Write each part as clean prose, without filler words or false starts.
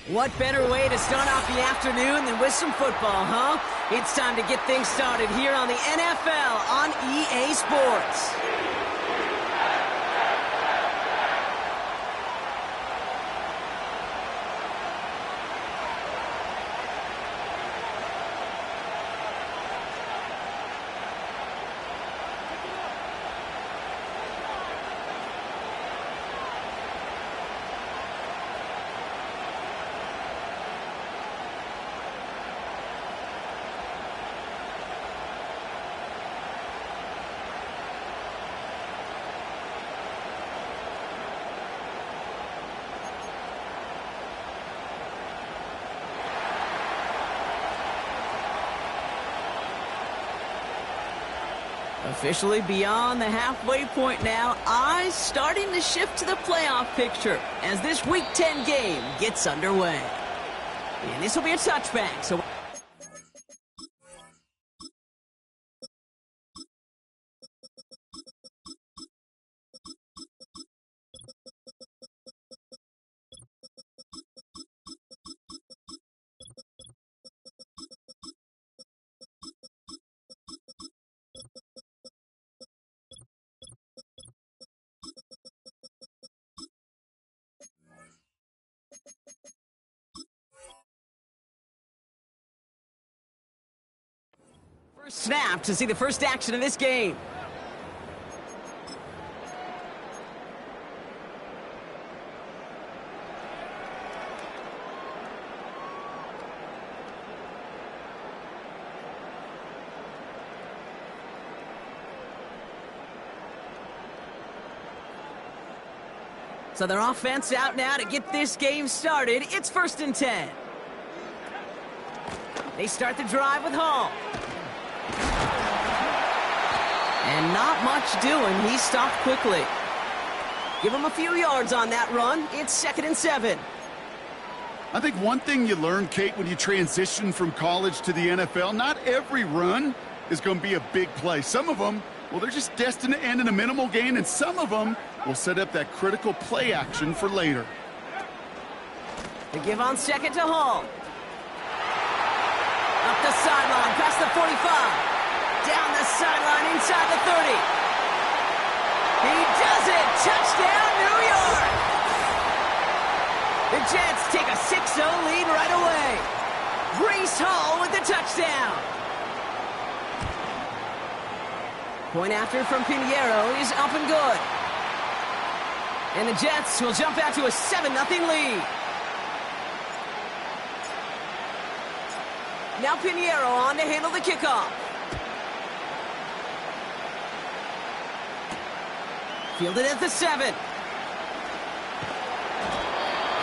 What better way to start off the afternoon than with some football, huh? It's time to get things started here on the NFL on EA Sports. Officially beyond the halfway point now, eyes starting to shift to the playoff picture as this Week 10 game gets underway. And this will be a touchback, so... snap to see the first action of this game. So their offense out now to get this game started. It's 1st and 10. They start the drive with Hall. And not much doing. He stopped quickly. Give him a few yards on that run. It's 2nd and 7. I think one thing you learn, Kate, when you transition from college to the NFL, not every run is going to be a big play. Some of them, well, they're just destined to end in a minimal gain, and some of them will set up that critical play action for later. They give on 2nd to Hall. Up the sideline, past the 45. Down the sideline, inside the 30. He does it! Touchdown, New York! The Jets take a 6-0 lead right away. Breece Hall with the touchdown. Point after from Pinheiro is up and good. And the Jets will jump out to a 7-0 lead. Now Pinheiro on to handle the kickoff. Fielded at the 7.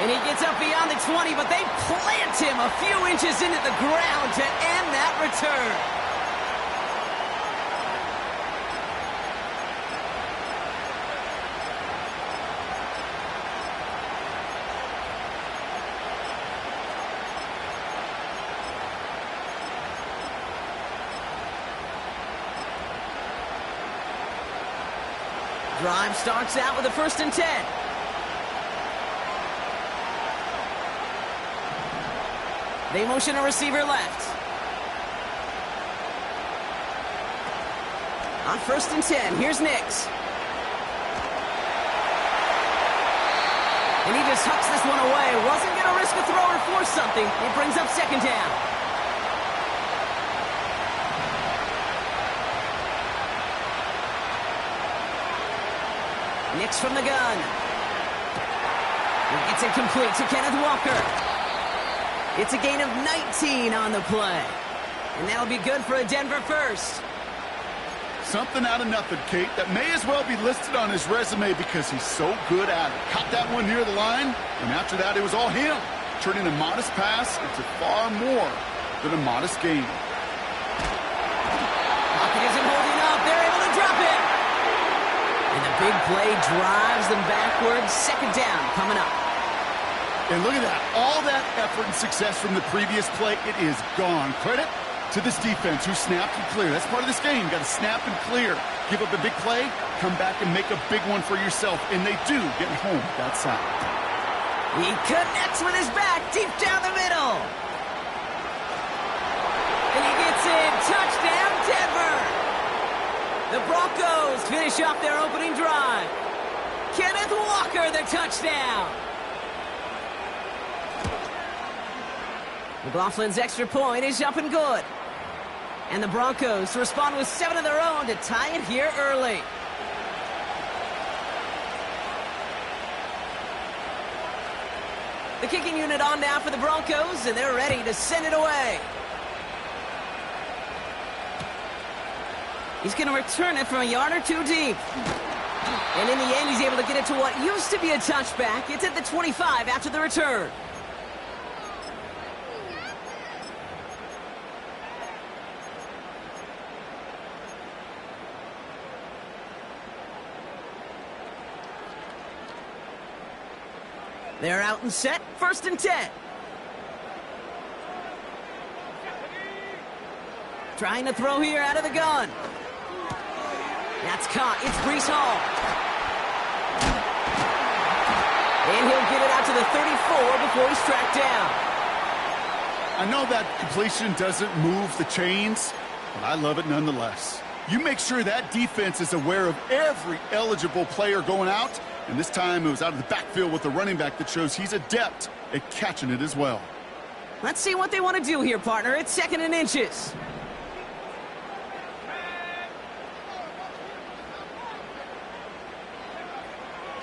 And he gets up beyond the 20, but they plant him a few inches into the ground to end that return. Drive starts out with a 1st and 10. They motion a receiver left. On 1st and 10, here's Nix. And he just hucks this one away. Wasn't going to risk a throw or force something. It brings up 2nd down. Nix from the gun. He gets it complete to Kenneth Walker. It's a gain of 19 on the play. And that'll be good for a Denver first. Something out of nothing, Kate, that may as well be listed on his resume because he's so good at it. Caught that one near the line, and after that it was all him, turning a modest pass into far more than a modest gain. Pocket isn't holding up. They're able to drop it. And the Big play drives them backwards. Second down coming up. And look at that. All that effort and success from the previous play, it is gone. Credit to this defense who snapped and cleared. That's part of this game. You got to snap and clear. Give up a big play, come back and make a big one for yourself. And they do get home that side. He connects with his back deep down the middle. And he gets in. Touchdown, Denver. The Broncos finish off their opening drive. Kenneth Walker, the touchdown. McLaughlin's extra point is up and good. And the Broncos respond with 7 of their own to tie it here early. The kicking unit on now for the Broncos, and they're ready to send it away. He's going to return it from a yard or two deep. And in the end, he's able to get it to what used to be a touchback. It's at the 25 after the return. They're out and set. 1st and 10. Trying to throw here out of the gun. That's caught. It's Breece Hall. And he'll get it out to the 34 before he's tracked down. I know that completion doesn't move the chains, but I love it nonetheless. You make sure that defense is aware of every eligible player going out. And this time it was out of the backfield with the running back that shows he's adept at catching it as well. Let's see what they want to do here, partner. It's 2nd and inches.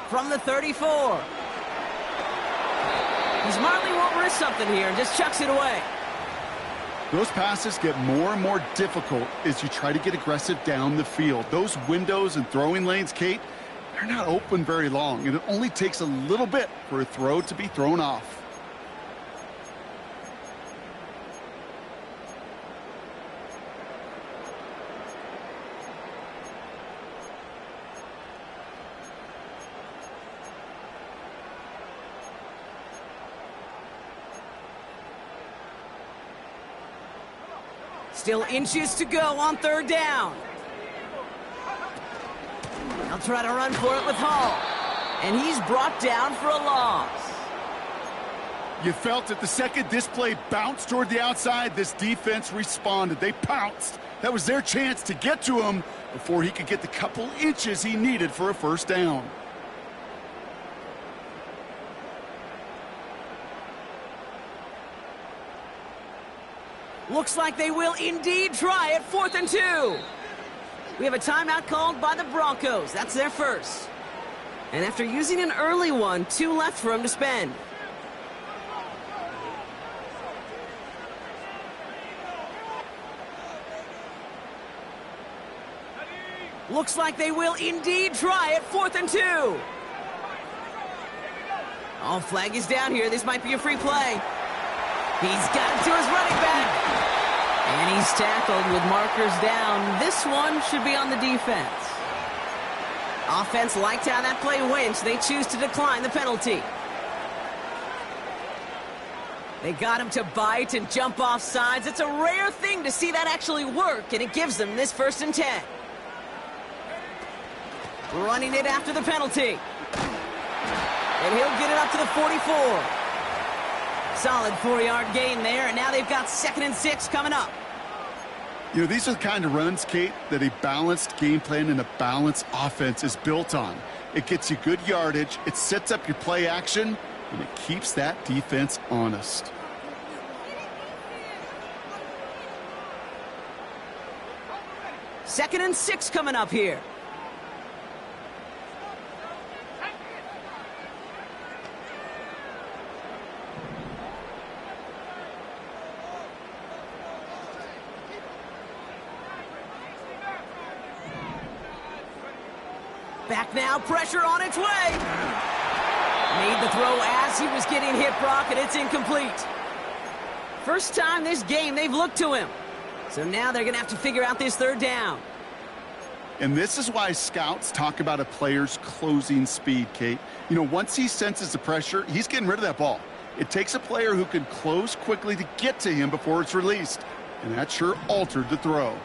From the 34. He smartly won't risk something here and just chucks it away. Those passes get more and more difficult as you try to get aggressive down the field. Those windows and throwing lanes, Kate, they're not open very long, and it only takes a little bit for a throw to be thrown off. Still inches to go on 3rd down. They'll try to run for it with Hall. And he's brought down for a loss. You felt it the second this play bounced toward the outside, this defense responded. They pounced. That was their chance to get to him before he could get the couple inches he needed for a 1st down. Looks like they will indeed try it. 4th and 2. We have a timeout called by the Broncos. That's their first. And after using an early one, 2 left for him to spend. Looks like they will indeed try it. 4th and 2. Oh, flag is down here. This might be a free play. He's got it to his running back. And he's tackled with markers down. This one should be on the defense. Offense liked how that play went, so they choose to decline the penalty. They got him to bite and jump off sides. It's a rare thing to see that actually work, and it gives them this 1st and 10. Running it after the penalty. And he'll get it up to the 44. Solid 4-yard gain there, and now they've got 2nd and 6 coming up. You know, these are the kind of runs, Kate, that a balanced game plan and a balanced offense is built on. It gets you good yardage, it sets up your play action, and it keeps that defense honest. Second and 6 coming up here. Back now, pressure on its way. Made the throw as he was getting hit, Brock, and it's incomplete. First time this game they've looked to him. So now they're going to have to figure out this 3rd down. And this is why scouts talk about a player's closing speed, Kate. You know, once he senses the pressure, he's getting rid of that ball. It takes a player who can close quickly to get to him before it's released. And that sure altered the throw.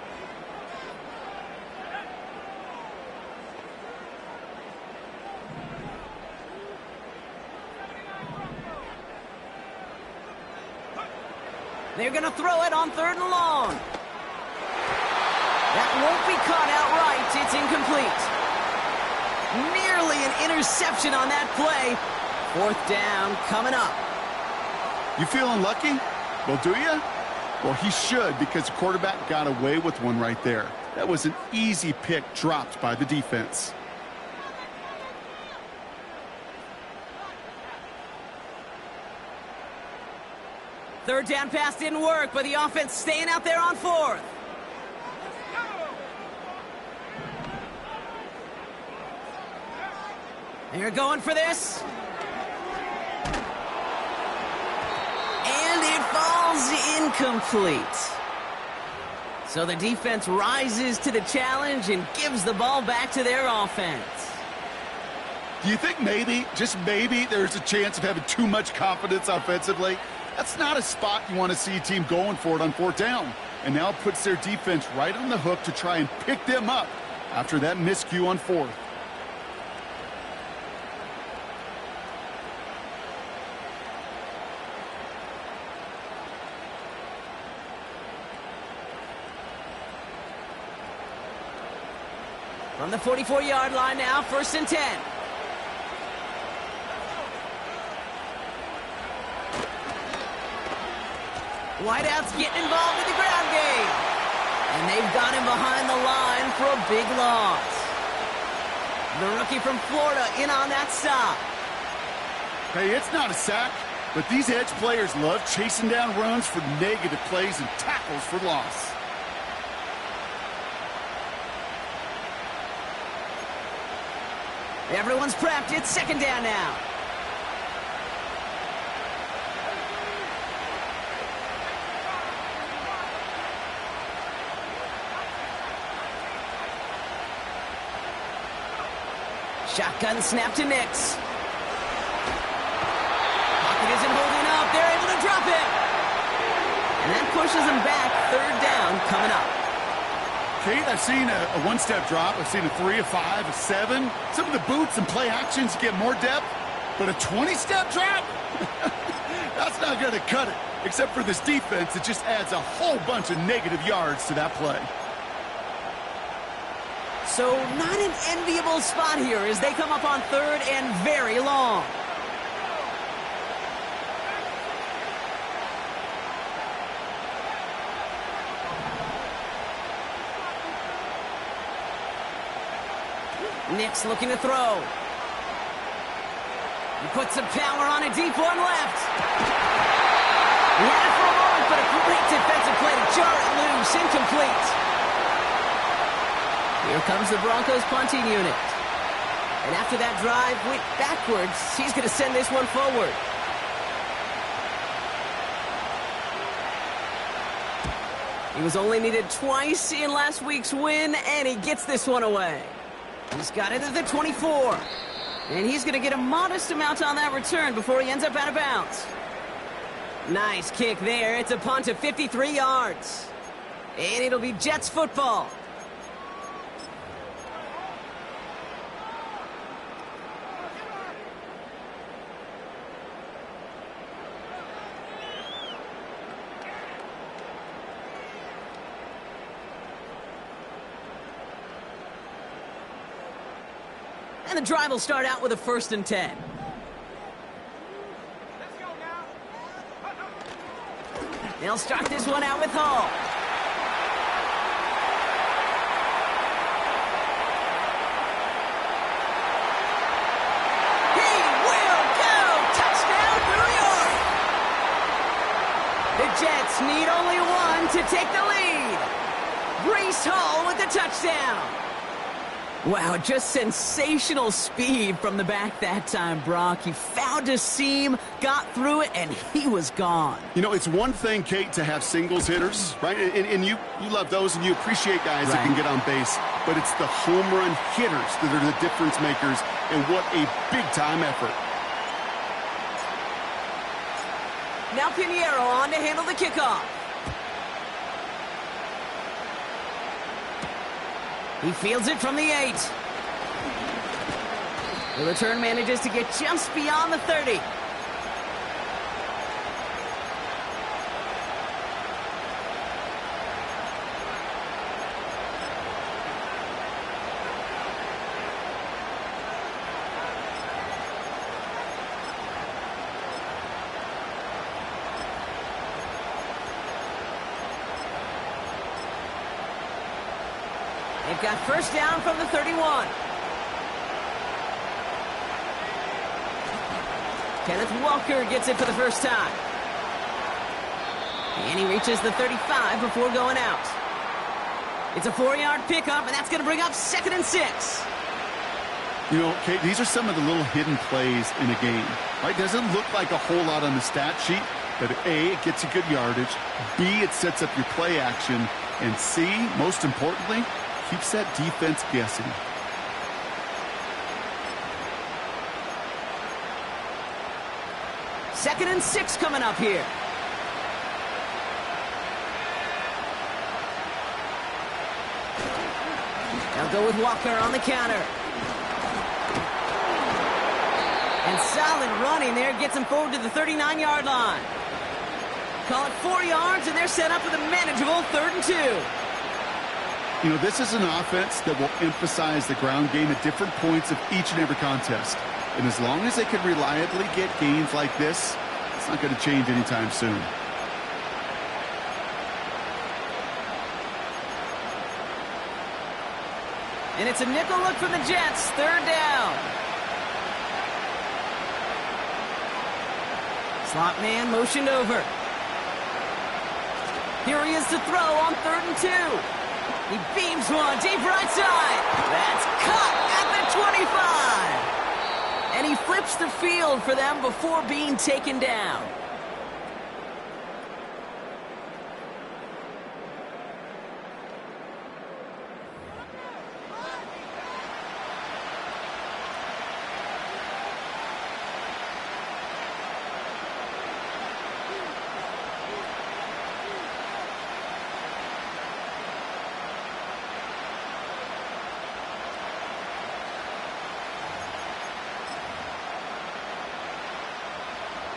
They're going to throw it on 3rd and long. That won't be caught outright. It's incomplete. Nearly an interception on that play. 4th down coming up. You feeling lucky? Well, do you? Well, he should, because the quarterback got away with one right there. That was an easy pick dropped by the defense. Third down pass didn't work, but the offense staying out there on 4th. They're going for this. And it falls incomplete. So the defense rises to the challenge and gives the ball back to their offense. Do you think maybe, just maybe, there's a chance of having too much confidence offensively? That's not a spot you want to see a team going for it on 4th down. And now it puts their defense right on the hook to try and pick them up after that miscue on 4th. From the 44-yard line now, 1st and 10. Wideouts getting involved in the ground game. And they've got him behind the line for a big loss. The rookie from Florida in on that stop. Hey, it's not a sack, but these edge players love chasing down runs for negative plays and tackles for loss. Everyone's prepped. It's 2nd down now. Shotgun snap to Nix. Pocket isn't holding up. They're able to drop it. And that pushes them back. 3rd down coming up. Kate, I've seen a one-step drop. I've seen a 3, a 5, a 7. Some of the boots and play actions get more depth. But a 20-step drop? That's not going to cut it. Except for this defense, it just adds a whole bunch of negative yards to that play. So not an enviable spot here as they come up on 3rd and very long. Nix looking to throw. He puts some power on a deep one left. He had it for a moment, but a great defensive play to jar it loose. Incomplete. Here comes the Broncos punting unit. And after that drive went backwards, he's going to send this one forward. He was only needed twice in last week's win, and he gets this one away. He's got it at the 24. And he's going to get a modest amount on that return before he ends up out of bounds. Nice kick there. It's a punt of 53 yards. And it'll be Jets football. And the drive will start out with a 1st and 10. They'll start this one out with Hall. He will go! Touchdown, New York! The Jets need only one to take the lead. Breece Hall with the touchdown. Wow, just sensational speed from the back that time, Brock. He found a seam, got through it, and he was gone. You know, it's one thing, Kate, to have singles hitters, right? And you love those, and you appreciate guys that can get on base. But it's the home run hitters that are the difference makers, and what a big-time effort. Now Pinheiro on to handle the kickoff. He fields it from the 8. The return manages to get just beyond the 30. They've got first down from the 31. Kenneth Walker gets it for the first time. And he reaches the 35 before going out. It's a 4-yard pickup, and that's going to bring up 2nd and 6. You know, Kate, these are some of the little hidden plays in a game. Right? Doesn't look like a whole lot on the stat sheet, but A, it gets you good yardage. B, it sets up your play action. And C, most importantly, keeps that defense guessing. Second and 6 coming up here. They'll go with Walker on the counter. And solid running there gets him forward to the 39-yard line. Call it 4 yards, and they're set up with a manageable 3rd and 2. You know, this is an offense that will emphasize the ground game at different points of each and every contest. And as long as they can reliably get gains like this, it's not going to change anytime soon. And it's a nickel look from the Jets, 3rd down. Slot man motioned over. Here he is to throw on 3rd and 2. He beams one deep right side. That's caught at the 25. And he flips the field for them before being taken down.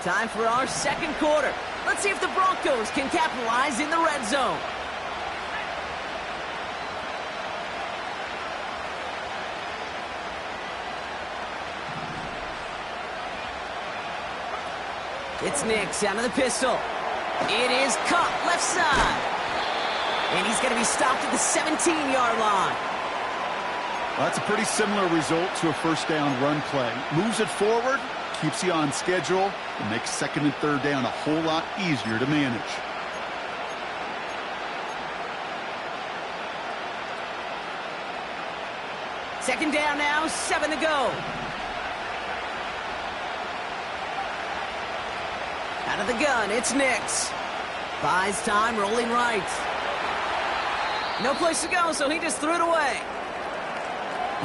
Time for our second quarter. Let's see if the Broncos can capitalize in the red zone. It's Nix out of the pistol. It is caught left side. And he's going to be stopped at the 17-yard line. Well, that's a pretty similar result to a first down run play. Moves it forward, keeps you on schedule, and makes 2nd and 3rd down a whole lot easier to manage. Second down now, 7 to go. Out of the gun, it's Nix. Buys time, rolling right. No place to go, so he just threw it away.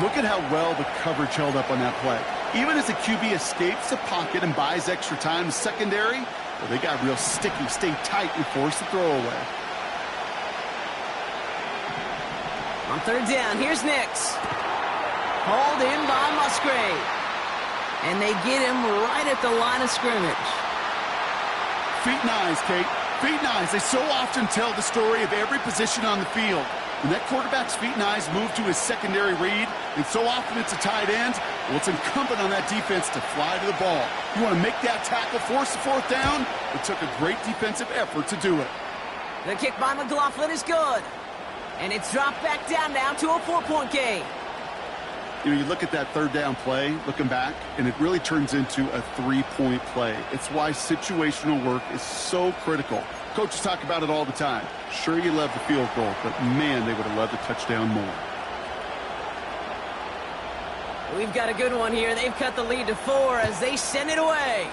Look at how well the coverage held up on that play. Even as the QB escapes the pocket and buys extra time in the secondary, well, they got real sticky, stay tight, and force the throw away. On 3rd down, here's Nix. Hauled in by Musgrave. And they get him right at the line of scrimmage. Feet and eyes, Kate. Feet and eyes. They so often tell the story of every position on the field. When that quarterback's feet and eyes move to his secondary read, and so often it's a tight end, well, it's incumbent on that defense to fly to the ball. You want to make that tackle, force the 4th down? It took a great defensive effort to do it. The kick by McLaughlin is good. And it's dropped back down now to a 4-point game. You know, you look at that 3rd down play, looking back, and it really turns into a 3-point play. It's why situational work is so critical. Coaches talk about it all the time. Sure, you love the field goal, but man, they would have loved a touchdown more. We've got a good one here. They've cut the lead to 4 as they send it away.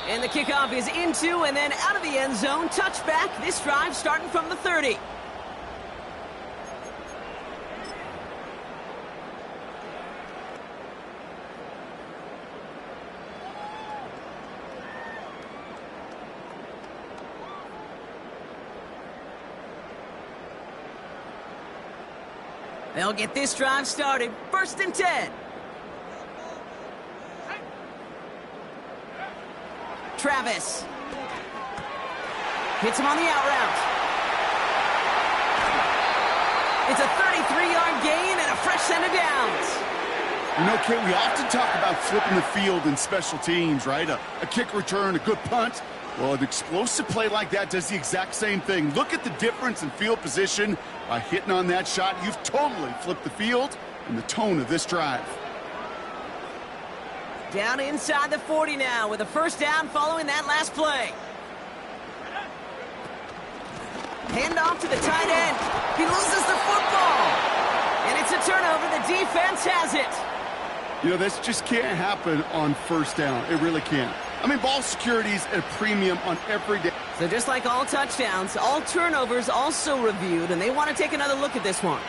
And the kickoff is into and then out of the end zone. Touchback. This drive starting from the 30. They'll get this drive started. 1st and 10. Travis. Hits him on the out route. It's a 33-yard gain and a fresh set of downs. You know, Kate, we often talk about flipping the field in special teams, right? A kick return, a good punt. Well, an explosive play like that does the exact same thing. Look at the difference in field position by hitting on that shot. You've totally flipped the field and the tone of this drive. Down inside the 40 now with a 1st down following that last play. Hand off to the tight end. He loses the football. And it's a turnover. The defense has it. You know, this just can't happen on 1st down. It really can't. I mean, ball security's at a premium on every day. So just like all touchdowns, all turnovers also reviewed, and they want to take another look at this one.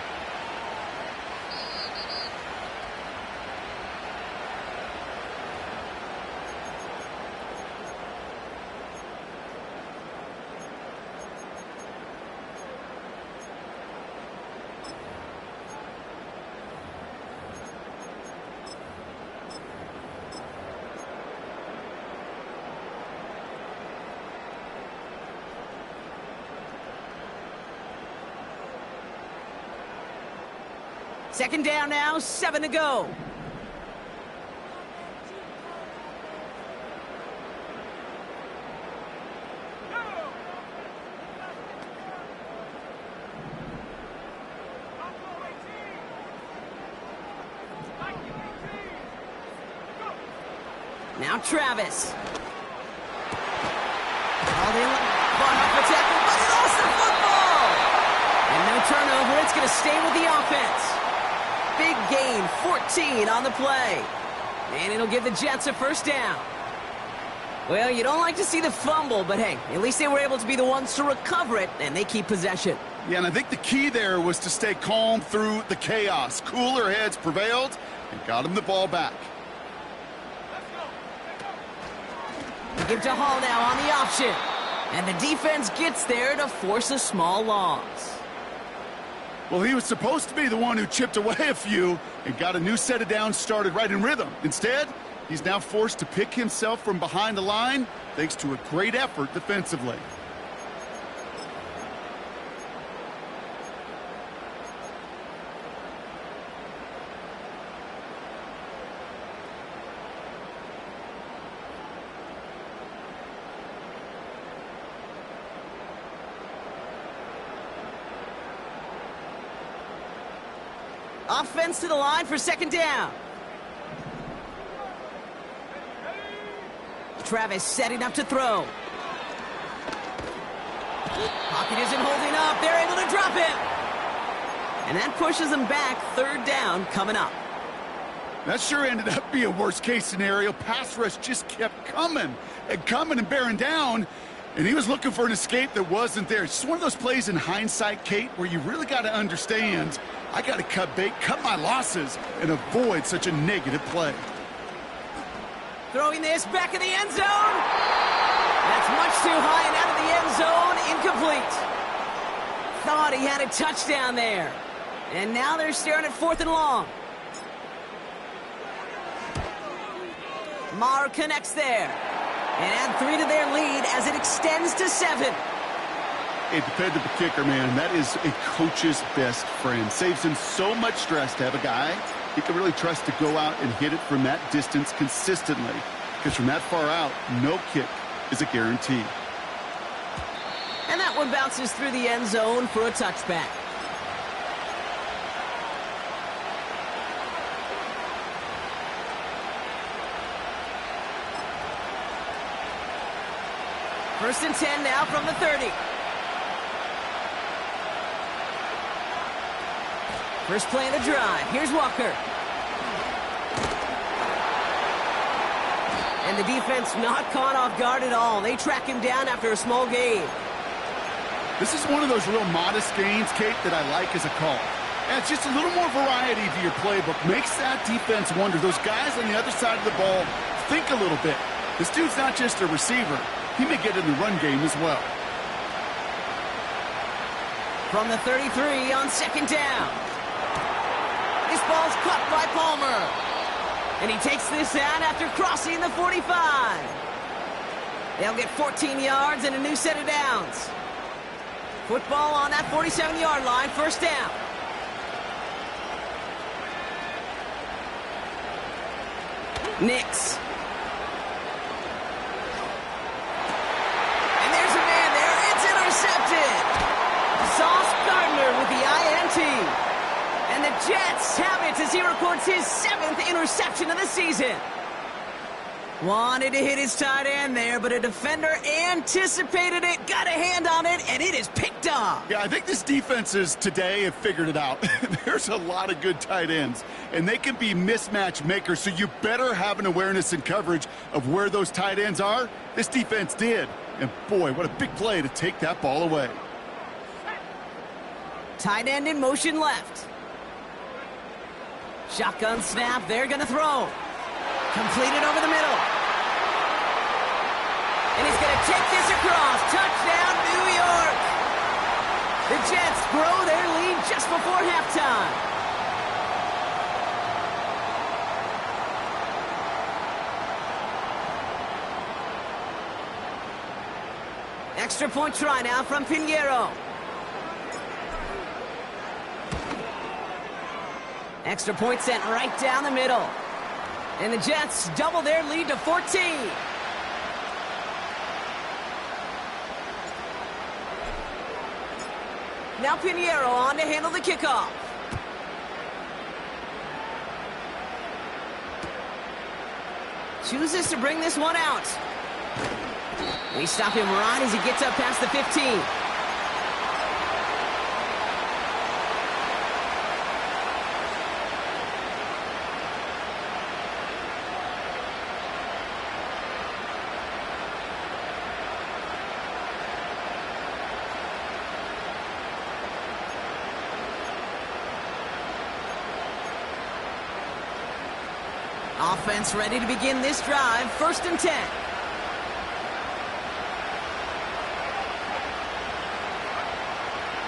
Second down now, 7 to go. Now Travis. Called in, fought off the tackle, but he lost the football! And no turnover, it's going to stay with the offense. Big gain, 14 on the play. And it'll give the Jets a 1st down. Well, you don't like to see the fumble, but hey, at least they were able to be the ones to recover it, and they keep possession. Yeah, and I think the key there was to stay calm through the chaos. Cooler heads prevailed and got him the ball back. Give to Hall now on the option. And the defense gets there to force a small loss. Well, he was supposed to be the one who chipped away a few and got a new set of downs started right in rhythm. Instead, he's now forced to pick himself from behind the line thanks to a great effort defensively. Offense to the line for 2nd down. Travis setting up to throw. Pocket isn't holding up. They're able to drop him. And that pushes them back. 3rd down coming up. That sure ended up being a worst-case scenario. Pass rush just kept coming and bearing down. And he was looking for an escape that wasn't there. It's just one of those plays in hindsight, Kate, where you really got to understand, I got to cut bait, cut my losses, and avoid such a negative play. Throwing this back in the end zone. That's much too high and out of the end zone. Incomplete. Thought he had a touchdown there. And now they're staring at 4th and long. Maher connects there. And add 3 to their lead as it extends to 7. A dependable kicker, man. That is a coach's best friend. Saves him so much stress to have a guy he can really trust to go out and hit it from that distance consistently. Because from that far out, no kick is a guarantee. And that one bounces through the end zone for a touchback. First and 10 now from the 30. First play of the drive. Here's Walker. And the defense not caught off guard at all. They track him down after a small gain. This is one of those real modest gains, Kate, that I like as a call. And it's just a little more variety to your playbook. Makes that defense wonder. Those guys on the other side of the ball think a little bit. This dude's not just a receiver. He may get in the run game as well. From the 33 on second down. This ball's caught by Palmer. And he takes this out after crossing the 45. They'll get 14 yards and a new set of downs. Football on that 47-yard line, first down. Nix. And there's a man there. It's intercepted. Sz4 with the INT. And the Jets have it as he records his 7th interception of the season. Wanted to hit his tight end there, but a defender anticipated it, got a hand on it, and it is picked up. Yeah, I think this defenses today have figured it out. There's a lot of good tight ends, and they can be mismatch makers, so you better have an awareness and coverage of where those tight ends are. This defense did, and boy, what a big play to take that ball away. Tight end in motion left. Shotgun snap, they're going to throw. Completed over the middle. And he's going to take this across. Touchdown, New York. The Jets grow their lead just before halftime. Extra point try now from Pinheiro. Extra point sent right down the middle. And the Jets double their lead to 14. Now Pinheiro on to handle the kickoff. Chooses to bring this one out. We stop him right as he gets up past the 15. Offense ready to begin this drive. 1st and 10.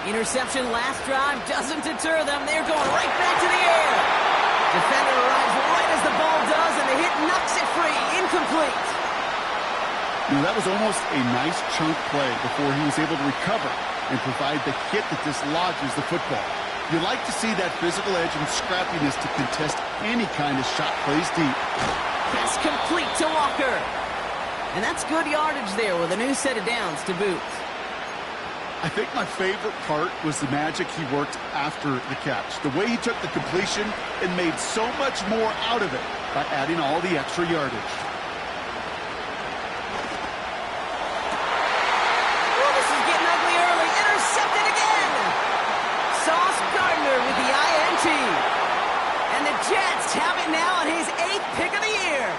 Interception last drive doesn't deter them. They're going right back to the air. Defender arrives right as the ball does, and the hit knocks it free. Incomplete. You know, that was almost a nice chunk play before he was able to recover and provide the hit that dislodges the football. You like to see that physical edge and scrappiness to contest any kind of shot plays deep. Pass complete to Walker. And that's good yardage there with a new set of downs to boot. I think my favorite part was the magic he worked after the catch. The way he took the completion and made so much more out of it by adding all the extra yardage. Oh, this is getting ugly early. Intercepted again. Sz4 with the INT. And the Jets have it now on his 8th pick of the year.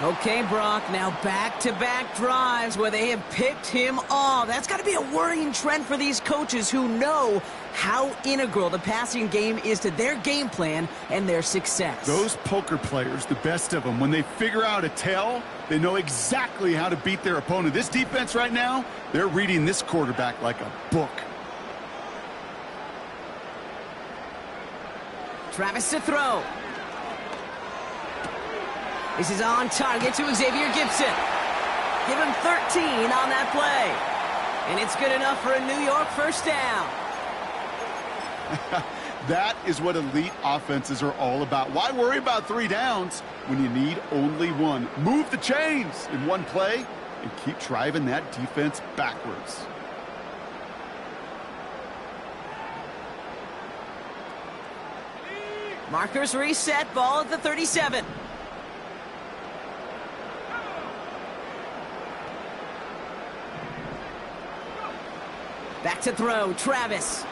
Okay, Brock, now back-to-back drives where they have picked him off. That's got to be a worrying trend for these coaches who know how integral the passing game is to their game plan and their success. Those poker players, the best of them, when they figure out a tell, they know exactly how to beat their opponent. This defense right now, they're reading this quarterback like a book. Travis to throw. This is on target to Xavier Gibson. Give him 13 on that play. And it's good enough for a New York first down. That is what elite offenses are all about. Why worry about 3 downs when you need only 1? Move the chains in one play and keep driving that defense backwards. Markers reset, ball at the 37. Back to throw, Travis.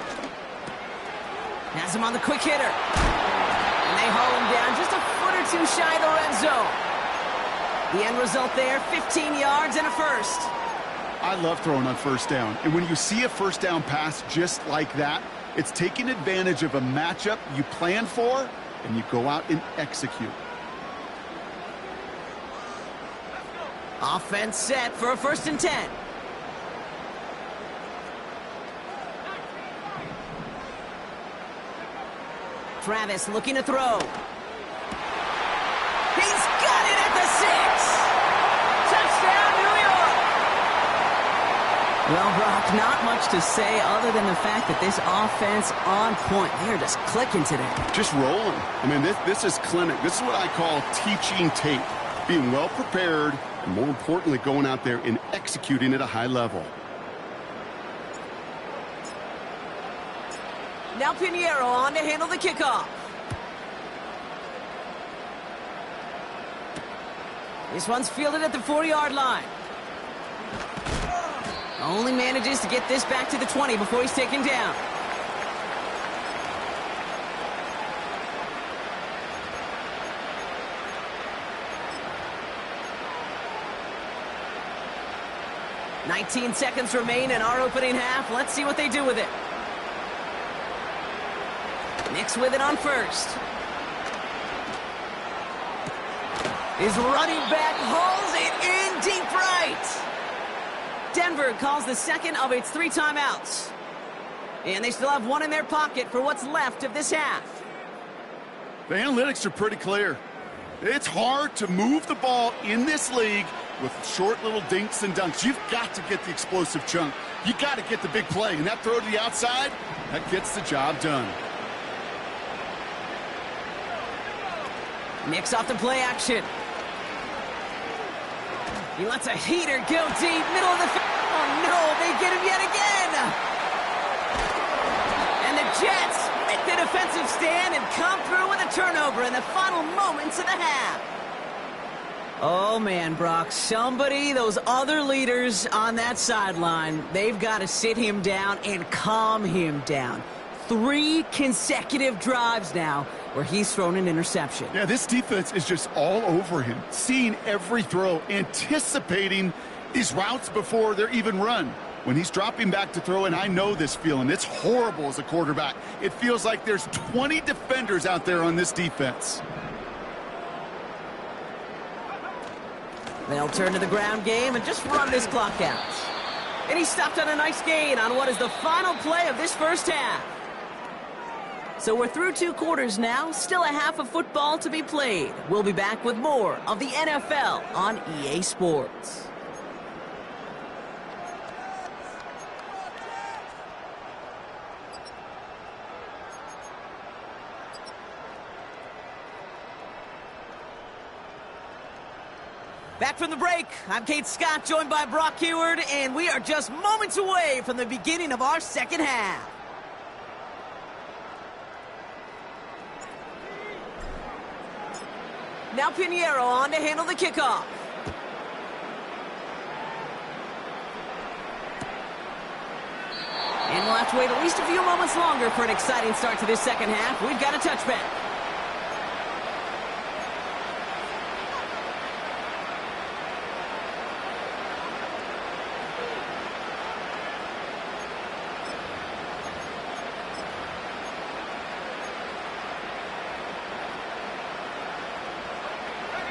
Now Has him on the quick hitter. And they haul him down just a foot or two shy of the red zone. The end result there, 15 yards and a first. I love throwing on first down. And when you see a first down pass just like that, it's taking advantage of a matchup you plan for, and you go out and execute. Offense set for a 1st and 10. Travis looking to throw. He's got it at the 6. Touchdown, New York. Well, Brock, not much to say other than the fact that this offense on point. They're just clicking today. Just rolling. I mean, this is clinic. This is what I call teaching tape. Being well prepared, and more importantly, going out there and executing at a high level. Now Pinheiro on to handle the kickoff. This one's fielded at the 4-yard line. Only manages to get this back to the 20 before he's taken down. "19 seconds remain in our opening half. Let's see what they do with it. Nix with it on first. His running back hauls it in deep right. Denver calls the second of its 3 timeouts. And they still have one in their pocket for what's left of this half. The analytics are pretty clear. It's hard to move the ball in this league with short little dinks and dunks. You've got to get the explosive chunk. You got to get the big play. And that throw to the outside, that gets the job done. Nix off the play action. He lets a heater go deep, middle of the field. Oh no, they get him yet again. And the Jets make the defensive stand and come through with a turnover in the final moments of the half. Oh man, Brock, those other leaders on that sideline, they've got to sit him down and calm him down. 3 consecutive drives now where he's thrown an interception. Yeah, this defense is just all over him, seeing every throw, anticipating these routes before they're even run. When he's dropping back to throw, and I know this feeling, it's horrible as a quarterback. It feels like there's 20 defenders out there on this defense. They'll turn to the ground game and just run this clock out. And he stopped on a nice gain on what is the final play of this first half. So we're through 2 quarters now, still a half of football to be played. We'll be back with more of the NFL on EA Sports. Back from the break, I'm Kate Scott, joined by Brock Heward, and we are just moments away from the beginning of our second half. Now Pinheiro on to handle the kickoff. And we'll have to wait at least a few moments longer for an exciting start to this second half. We've got a touchback.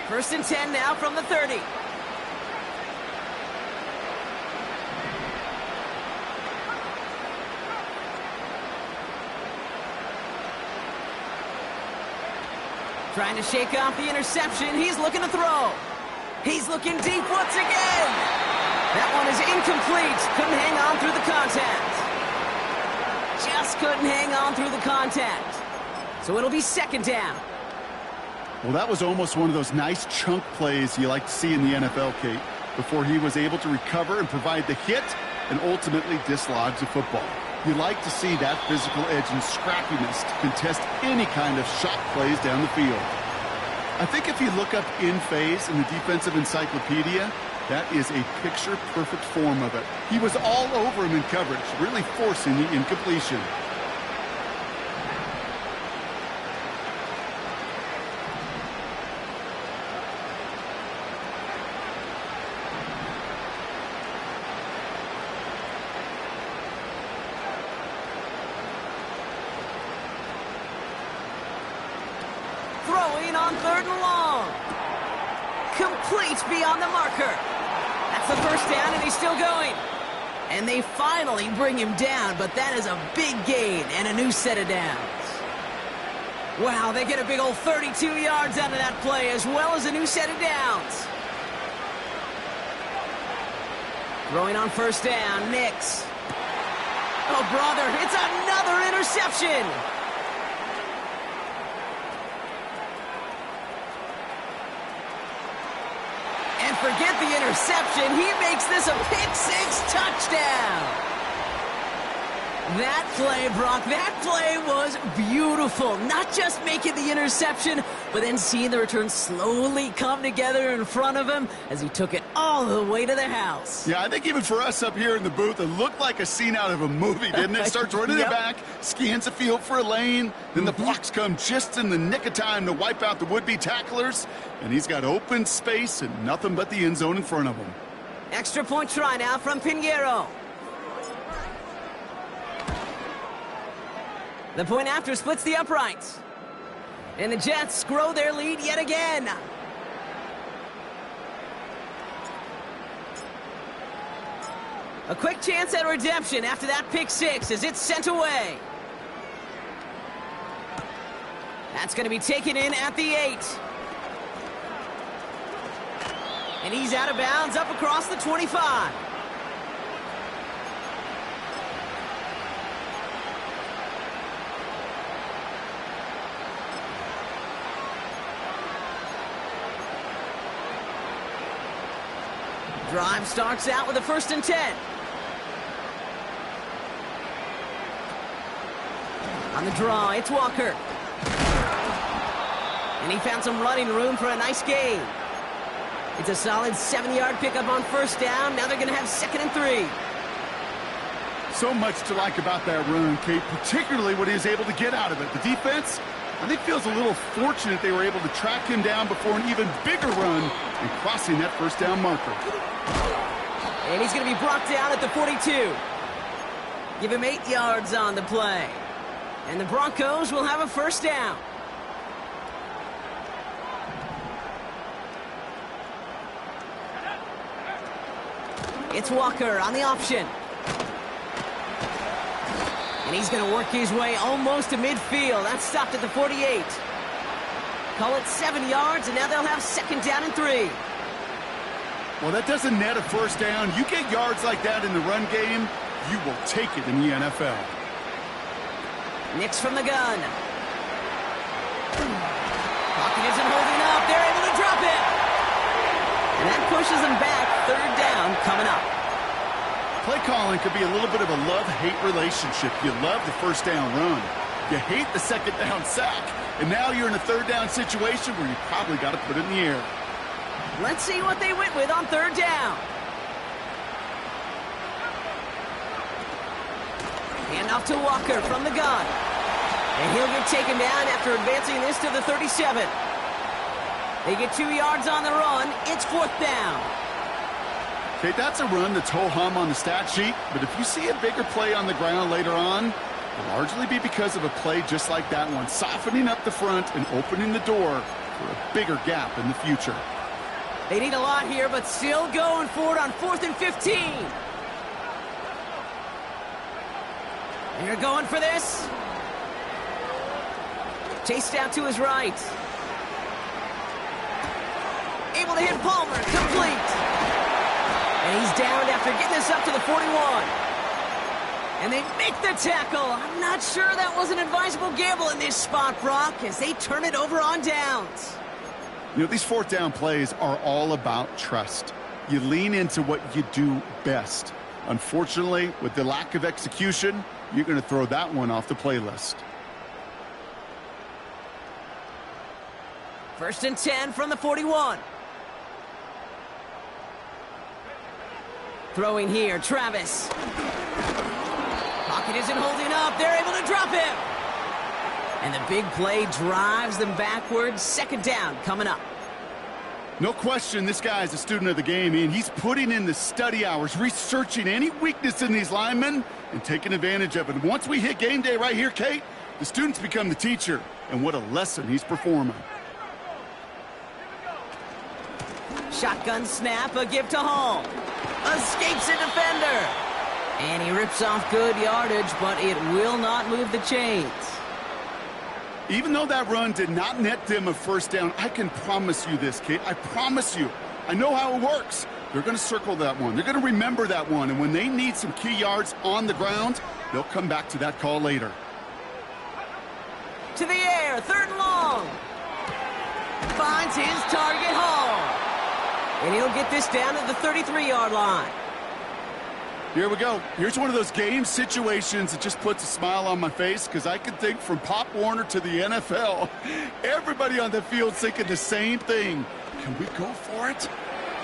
First and 10 now from the 30. Trying to shake off the interception. He's looking to throw. He's looking deep once again. That one is incomplete. Couldn't hang on through the contact. Just couldn't hang on through the contact. So it'll be second down. Well, that was almost one of those nice chunk plays you like to see in the NFL, Kate, before he was able to recover and provide the hit and ultimately dislodge the football. You like to see that physical edge and scrappiness to contest any kind of shot plays down the field. I think if you look up in phase in the defensive encyclopedia, that is a picture-perfect form of it. He was all over him in coverage, really forcing the incompletion. throwing on 3rd and long. Complete beyond the marker. That's the first down, and he's still going. And they finally bring him down, but that is a big gain and a new set of downs. Wow, they get a big old 32 yards out of that play, as well as a new set of downs. Throwing on 1st down, Nix. Oh, brother, it's another interception. And forget the interception. He makes this a pick-6 touchdown. That play, Brock, that play was beautiful. Not just making the interception, but then seeing the return slowly come together in front of him as he took it all the way to the house. Yeah, I think even for us up here in the booth, it looked like a scene out of a movie, didn't it? Starts running Yep. it back, scans the field for a lane, then the blocks come just in the nick of time to wipe out the would-be tacklers, and he's got open space and nothing but the end zone in front of him. Extra point try now from Pinheiro. The point after splits the uprights. And the Jets grow their lead yet again. A quick chance at redemption after that pick-6 as it's sent away. That's going to be taken in at the 8. And he's out of bounds up across the 25. Drive starts out with a 1st and 10. On the draw, it's Walker. And he found some running room for a nice gain. It's a solid 7-yard pickup on 1st down. Now they're going to have 2nd and 3. So much to like about that run, Kate, particularly what he was able to get out of it. The defense, I think, feels a little fortunate they were able to track him down before an even bigger run and crossing that 1st down marker. And he's going to be brought down at the 42. Give him 8 yards on the play. And the Broncos will have a 1st down. It's Walker on the option. And he's going to work his way almost to midfield. That's stopped at the 48. Call it 7 yards, and now they'll have 2nd down and 3. Well, that doesn't net a 1st down. You get yards like that in the run game, you will take it in the NFL. Nix from the gun. Pocket isn't holding up. They're able to drop it. And that pushes them back. 3rd down coming up. Play calling could be a little bit of a love-hate relationship. You love the 1st down run. You hate the 2nd down sack. And now you're in a 3rd down situation where you probably got to put it in the air. Let's see what they went with on 3rd down. Handoff to Walker from the gun. And he'll get taken down after advancing this to the 37. They get 2 yards on the run. It's 4th down. Okay, that's a run that's ho-hum on the stat sheet, but if you see a bigger play on the ground later on, it'll largely be because of a play just like that one, softening up the front and opening the door for a bigger gap in the future. They need a lot here, but still going forward on 4th and 15. And you're going for this. Chased out to his right. Able to hit Palmer, complete. And he's down after getting this up to the 41. And they make the tackle. I'm not sure that was an advisable gamble in this spot, Brock, as they turn it over on downs. You know, these 4th down plays are all about trust. You lean into what you do best. Unfortunately, with the lack of execution, you're going to throw that one off the playlist. 1st and 10 from the 41. Throwing here, Travis. Pocket isn't holding up. They're able to drop him. And the big play drives them backwards. 2nd down coming up. No question, this guy is a student of the game, and he's putting in the study hours, researching any weakness in these linemen and taking advantage of it. Once we hit game day right here, Kate, the students become the teacher, and what a lesson he's performing. Shotgun snap, a give to Hall. Escapes a defender. And he rips off good yardage, but it will not move the chains. Even though that run did not net them a first down, I can promise you this, Kate. I promise you. I know how it works. They're going to circle that one. They're going to remember that one. And when they need some key yards on the ground, they'll come back to that call later. To the air, 3rd and long. Finds his target, Hall. And he'll get this down to the 33-yard line. Here we go. Here's one of those game situations that just puts a smile on my face because I can think from Pop Warner to the NFL. Everybody on the field thinking the same thing. Can we go for it?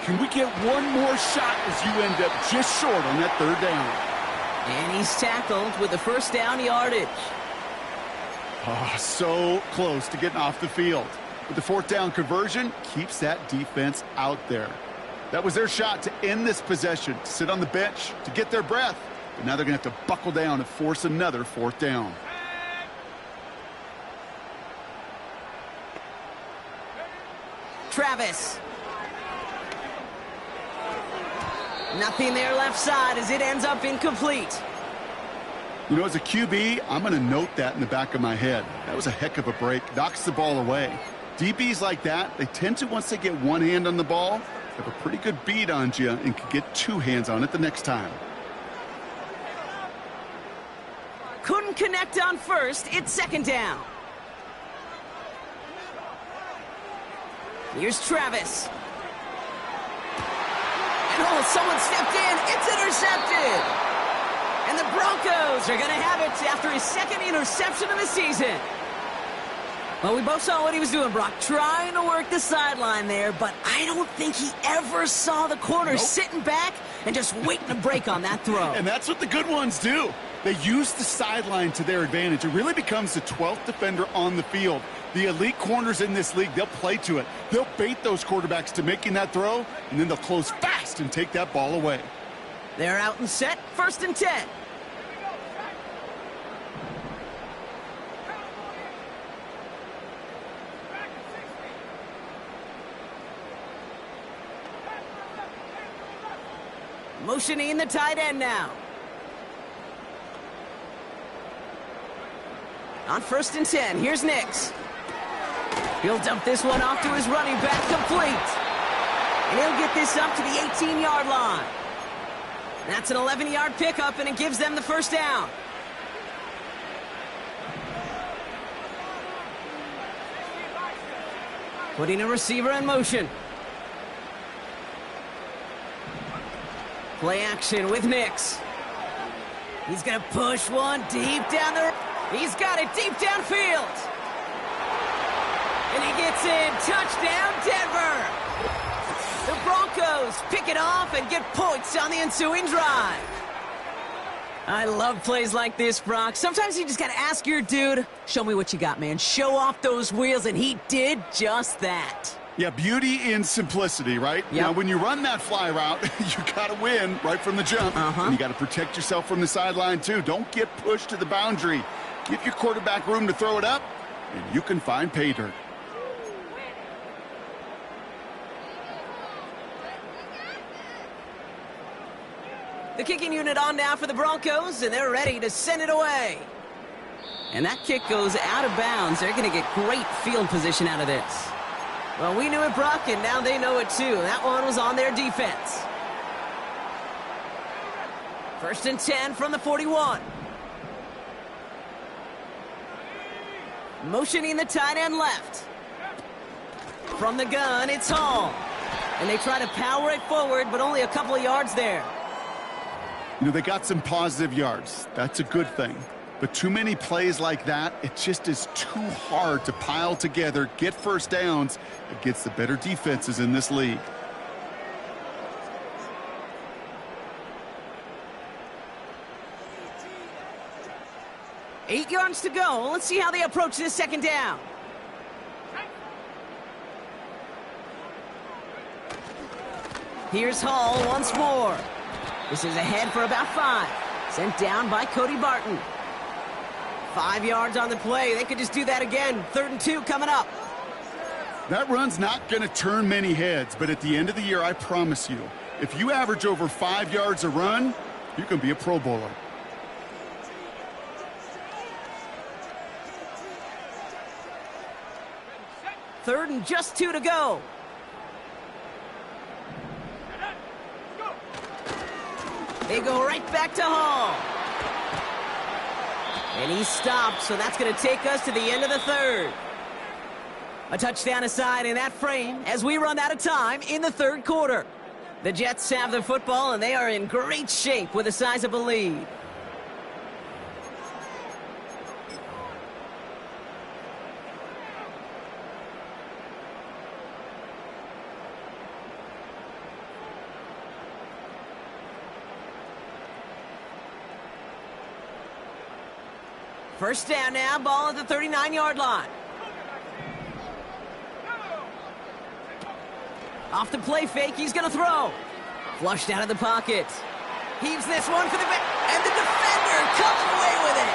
Can we get one more shot as you end up just short on that 3rd down? And he's tackled with the first down yardage. Oh, so close to getting off the field. But the 4th down conversion keeps that defense out there. That was their shot to end this possession, to sit on the bench, to get their breath. But now they're going to have to buckle down and force another 4th down. Travis. Nothing there left side as it ends up incomplete. You know, as a QB, I'm going to note that in the back of my head. That was a heck of a break. Knocks the ball away. DBs like that, they tend to, once they get one hand on the ball, have a pretty good beat on you and can get 2 hands on it the next time. Couldn't connect on first. It's 2nd down. Here's Travis. And oh, someone stepped in. It's intercepted. And the Broncos are going to have it after his 2nd interception of the season. Well, we both saw what he was doing, Brock, trying to work the sideline there, but I don't think he ever saw the corner sitting back and just waiting to break on that throw. And that's what the good ones do. They use the sideline to their advantage. It really becomes the 12th defender on the field. The elite corners in this league, they'll play to it. They'll bait those quarterbacks to making that throw, and then they'll close fast and take that ball away. They're out and set, 1st and 10. Motioning the tight end now. On 1st and 10, here's Nix. He'll dump this one off to his running back, complete. And he'll get this up to the 18-yard line. That's an 11-yard pickup, and it gives them the 1st down. Putting a receiver in motion. Play action with Nix. He's going to push one deep down there. He's got it deep downfield. And he gets in. Touchdown, Denver. The Broncos pick it off and get points on the ensuing drive. I love plays like this, Brock. Sometimes you just got to ask your dude, show me what you got, man. Show off those wheels, and he did just that. Yeah, beauty in simplicity, right? Yep. Now, when you run that fly route, you got to win right from the jump. And you got to protect yourself from the sideline, too. Don't get pushed to the boundary. Give your quarterback room to throw it up, and you can find pay dirt. The kicking unit on now for the Broncos, and they're ready to send it away. And that kick goes out of bounds. They're going to get great field position out of this. Well, we knew it, Brock, and now they know it too. That one was on their defense. 1st and 10 from the 41. Motioning the tight end left. From the gun, it's Hall. And they try to power it forward, but only a couple of yards there. You know, they got some positive yards. That's a good thing. But too many plays like that, it just is too hard to pile together, get 1st downs against the better defenses in this league. Eight yards to go. Let's see how they approach this 2nd down. Here's Hall once more. This is ahead for about 5. Sent down by Cody Barton. 5 yards on the play. They could just do that again. 3rd and 2 coming up. That run's not going to turn many heads, but at the end of the year, I promise you, if you average over 5 yards a run, you can be a Pro Bowler. Third and just 2 to go. They go right back to Hall. And he stopped, so that's going to take us to the end of the third. A touchdown aside in that frame as we run out of time in the third quarter. The Jets have the football, and they are in great shape with a sizable lead. First down now, ball at the 39-yard line. Off the play fake, he's going to throw. Flushed out of the pocket. Heaves this one for the back, and the defender comes away with it.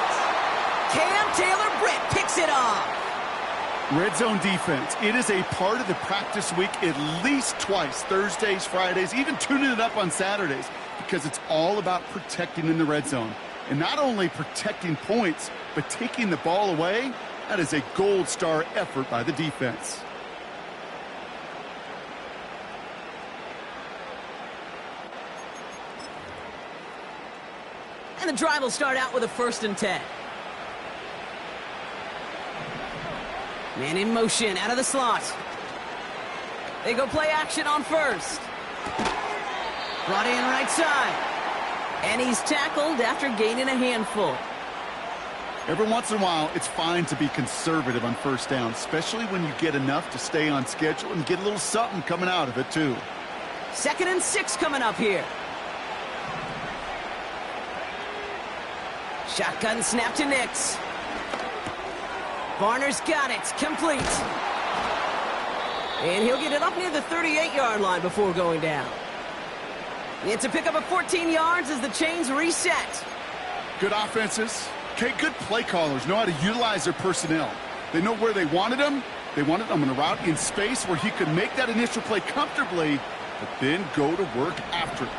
Cam Taylor-Britt picks it off. Red zone defense. It is a part of the practice week at least twice, Thursdays, Fridays, even tuning it up on Saturdays, because it's all about protecting in the red zone. And not only protecting points, but taking the ball away. That is a gold star effort by the defense. And the drive will start out with a 1st and 10. Man in motion out of the slot. They go play action on first. Brought in right side. And he's tackled after gaining a handful. Every once in a while, it's fine to be conservative on first down, especially when you get enough to stay on schedule and get a little something coming out of it, too. 2nd and 6 coming up here. Shotgun snap to Nix. Varner's got it. Complete. And he'll get it up near the 38-yard line before going down. It's a pickup of 14 yards as the chains reset. Good offenses. Okay, good play callers know how to utilize their personnel. They know where they wanted them. They wanted them in a route in space where he could make that initial play comfortably, but then go to work after it.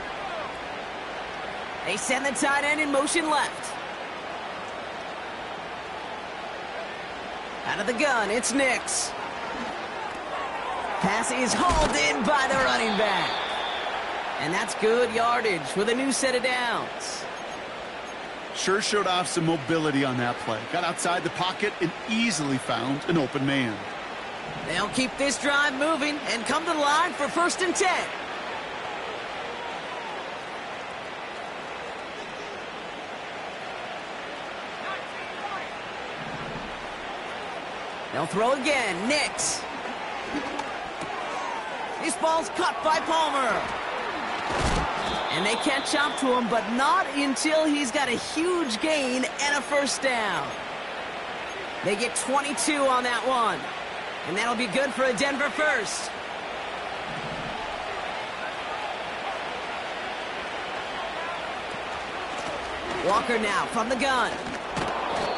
They send the tight end in motion left. Out of the gun, it's Nix. Pass is hauled in by the running back. And that's good yardage with a new set of downs. Sure showed off some mobility on that play. Got outside the pocket and easily found an open man. They'll keep this drive moving and come to the line for 1st and 10. They'll throw again. Nix. This ball's caught by Palmer. And they catch up to him, but not until he's got a huge gain and a 1st down. They get 22 on that one. And that'll be good for a Denver 1st. Walker now from the gun.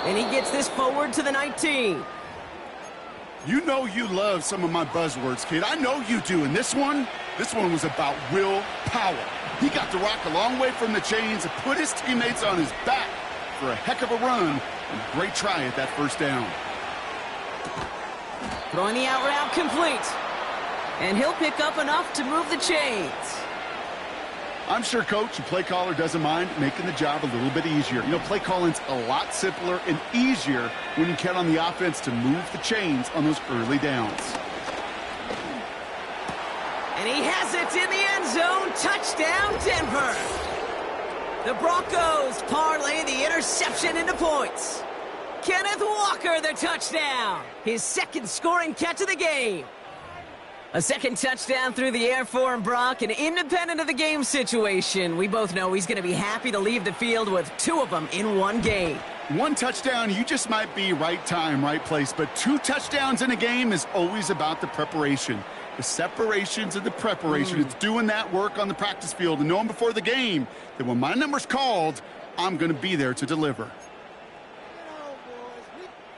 And he gets this forward to the 19. You know you love some of my buzzwords, kid. I know you do. And this one was about will power. He got the rock a long way from the chains and put his teammates on his back for a heck of a run and a great try at that 1st down. Throwing the out route complete. And he'll pick up enough to move the chains. I'm sure Coach, the play caller, doesn't mind making the job a little bit easier. You know, play calling's a lot simpler and easier when you count on the offense to move the chains on those early downs. And he has it in the end zone. Touchdown, Denver. The Broncos parlay the interception into points. Kenneth Walker, the touchdown. His 2nd scoring catch of the game. A 2nd touchdown through the air for Brock, and independent of the game situation, we both know he's going to be happy to leave the field with 2 of them in one game. 1 touchdown, you just might be right time, right place, but 2 touchdowns in a game is always about the preparation. The separations and the preparation. It's doing that work on the practice field and knowing before the game that when my number's called, I'm going to be there to deliver.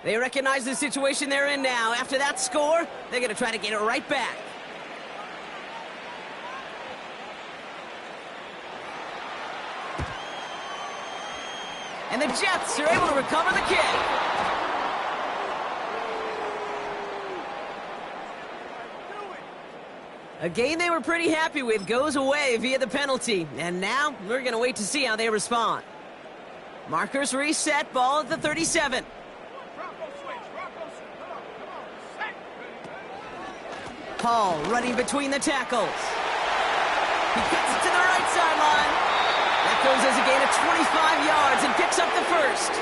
They recognize the situation they're in now. After that score, they're going to try to get it right back. And the Jets are able to recover the kick. A game they were pretty happy with goes away via the penalty. And now we're going to wait to see how they respond. Markers reset, ball at the 37. Hall running between the tackles. He gets it to the right sideline. That goes as a gain of 25 yards and picks up the first.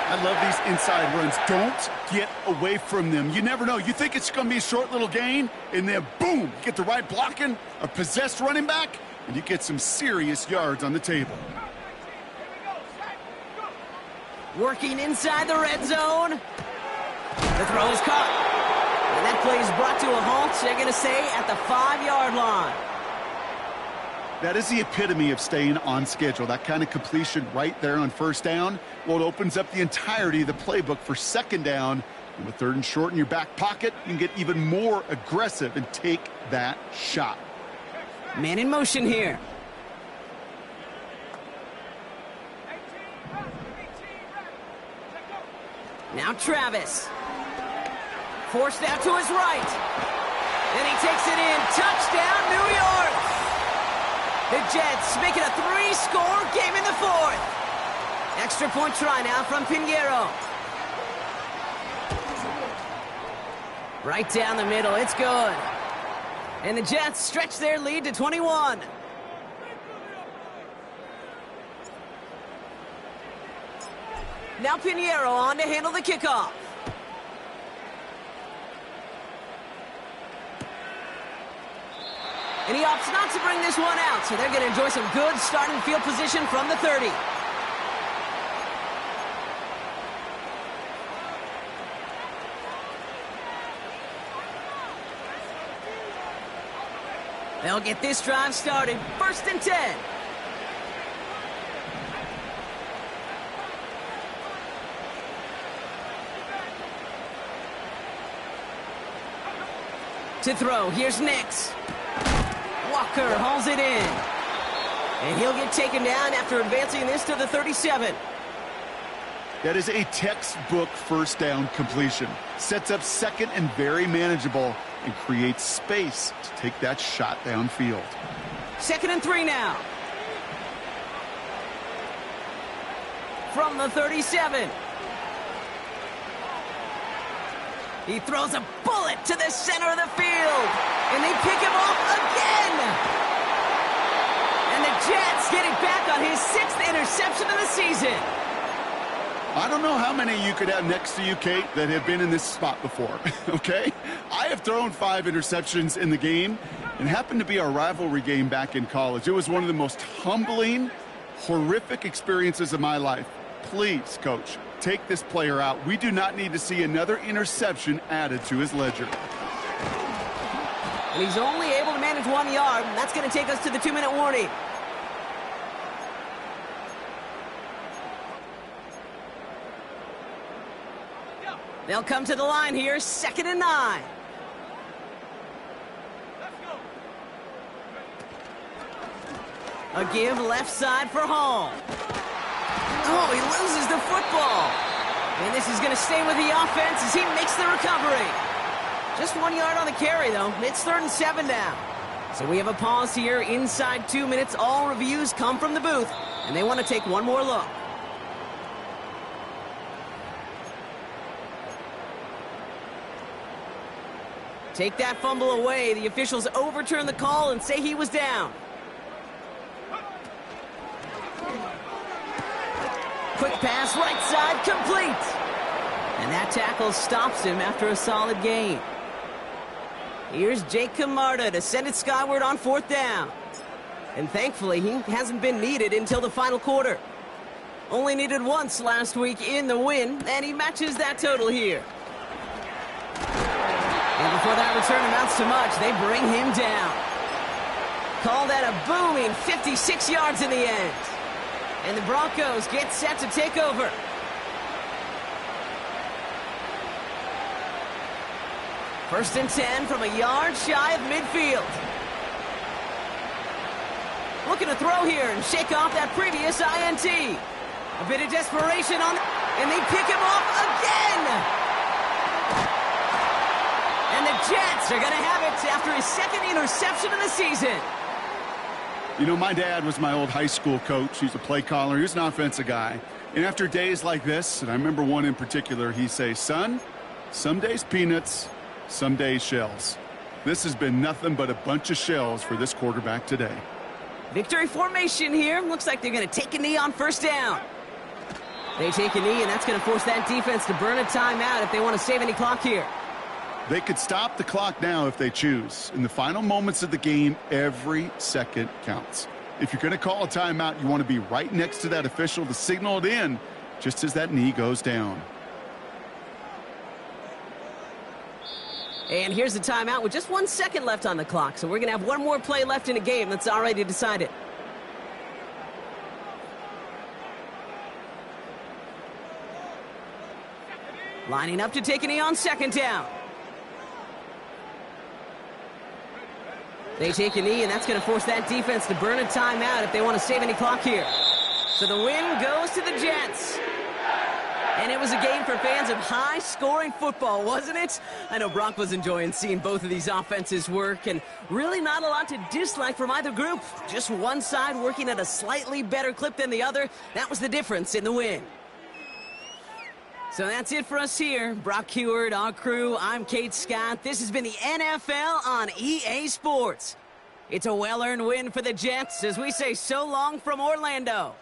I love these inside runs. Don't get away from them. You never know. You think it's going to be a short little gain, and then boom, you get the right blocking, a possessed running back, and you get some serious yards on the table. Working inside the red zone. The throw is caught. And that play is brought to a halt, they're going to say, at the 5-yard line. That is the epitome of staying on schedule. That kind of completion right there on first down. Well, it opens up the entirety of the playbook for second down. And with third and short in your back pocket, you can get even more aggressive and take that shot. Man in motion here. Now Travis. Forced out to his right. Then he takes it in. Touchdown, New York. The Jets make it a 3-score game in the fourth. Extra point try now from Pinheiro. Right down the middle. It's good. And the Jets stretch their lead to 21. Now Pinheiro on to handle the kickoff. And he opts not to bring this one out, so they're going to enjoy some good starting field position from the 30. They'll get this drive started. 1st and 10. To throw, here's Nix. Walker hauls it in. And he'll get taken down after advancing this to the 37. That is a textbook first down completion. Sets up second and very manageable and creates space to take that shot downfield. 2nd and 3 now. From the 37. He throws a bullet to the center of the field. And they pick him off again. And the Jets get it back on his 6th interception of the season. I don't know how many you could have next to you, Kate, that have been in this spot before, okay? I have thrown 5 interceptions in the game. It happened to be our rivalry game back in college. It was one of the most humbling, horrific experiences of my life. Please, Coach, take this player out. We do not need to see another interception added to his ledger. And he's only able to manage 1 yard, and that's going to take us to the 2-minute warning. They'll come to the line here, 2nd and 9. A give left side for Hall. Oh, he loses the football. And this is going to stay with the offense as he makes the recovery. Just 1 yard on the carry, though. It's 3rd and 7 now. So we have a pause here inside 2 minutes. All reviews come from the booth, and they want to take one more look. Take that fumble away. The officials overturn the call and say he was down. Quick pass, right side, complete. And that tackle stops him after a solid gain. Here's Jake Camarda to send it skyward on 4th down. And thankfully, he hasn't been needed until the final quarter. Only needed once last week in the win, and he matches that total here. And before that return amounts to much, they bring him down. Call that a booming 56 yards in the end. And the Broncos get set to take over. First and 10 from a yard shy of midfield. Looking to throw here and shake off that previous INT. A bit of desperation and they pick him off again. And the Jets are going to have it after his second interception of the season. You know, my dad was my old high school coach. He's a play caller. He was an offensive guy. And after days like this, and I remember one in particular, he'd say, son, some days peanuts, some days shells. This has been nothing but a bunch of shells for this quarterback today. Victory formation here. Looks like they're going to take a knee on first down. They take a knee, and that's going to force that defense to burn a timeout if they want to save any clock here. They could stop the clock now if they choose. In the final moments of the game, every second counts. If you're going to call a timeout, you want to be right next to that official to signal it in just as that knee goes down. And here's the timeout with just 1 second left on the clock. So we're going to have one more play left in a game that's already decided. Lining up to take a knee on second down. They take a knee, and that's going to force that defense to burn a timeout if they want to save any clock here. So the win goes to the Jets. And it was a game for fans of high-scoring football, wasn't it? I know Brock was enjoying seeing both of these offenses work, and really not a lot to dislike from either group. Just one side working at a slightly better clip than the other. That was the difference in the win. So that's it for us here. Brock Heward, our crew, I'm Kate Scott. This has been the NFL on EA Sports. It's a well-earned win for the Jets as we say so long from Orlando.